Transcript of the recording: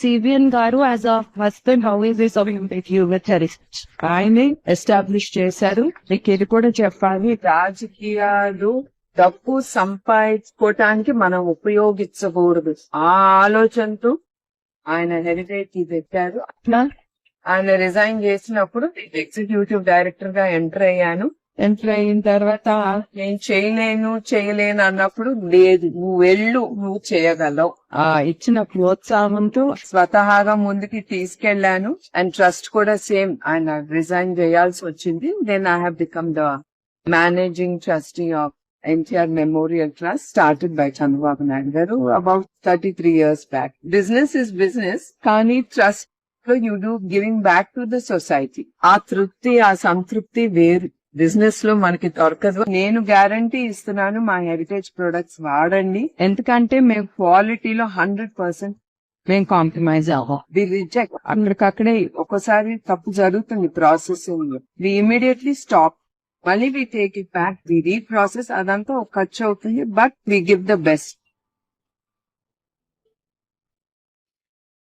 CVN గారు as a husband how is this with you with heritage? ఆయనే establish చేశారు. మీకు ఇది కూడా చెప్పాలి, రాజకీయాలు డబ్బు సంపాదించుకోవటానికి మనం ఉపయోగించకూడదు. ఆ ఆలోచనతో ఆయన హెరిటేజ్ పెట్టారు. అట్లా ఆయన రిజైన్ చేసినప్పుడు ఎగ్జిక్యూటివ్ డైరెక్టర్ గా ఎంటర్ అయ్యాను. ఎంటర్ అయిన తర్వాత నేను చేయలేను అన్నప్పుడు, లేదు నువ్వు వెళ్ళు, నువ్వు చేయగలవు, ఇచ్చిన ప్రోత్సాహంతో స్వతహాగా ముందుకి తీసుకెళ్లాను. అండ్ ట్రస్ట్ కూడా సేమ్, ఆయన రిజైన్ చేయాల్సి వచ్చింది. Then I have become the managing trustee of NTR memorial trust, started by Chandrababu Naidu గారు about 33 years back. Business is business, కానీ ట్రస్ట్ లో you do giving back to the society. ఆ తృప్తి, ఆ సంతృప్తి వేరు, బిజినెస్ లో మనకి దొరకదు. నేను గ్యారంటీ ఇస్తున్నాను, మా హెరిటేజ్ ప్రొడక్ట్స్ వాడండి. ఎందుకంటే మేము క్వాలిటీలో 100% మేము కాంప్రమైజ్ అవ్వం. We reject. అక్కడికక్కడే ఒక్కోసారి తప్పు జరుగుతుంది ప్రాసెసింగ్ లో, వి ఇమీడియట్లీ స్టాప్. మళ్ళీ we take it back, we reprocess. అదంతా ఒక ఖర్చు అవుతుంది, but we give the best.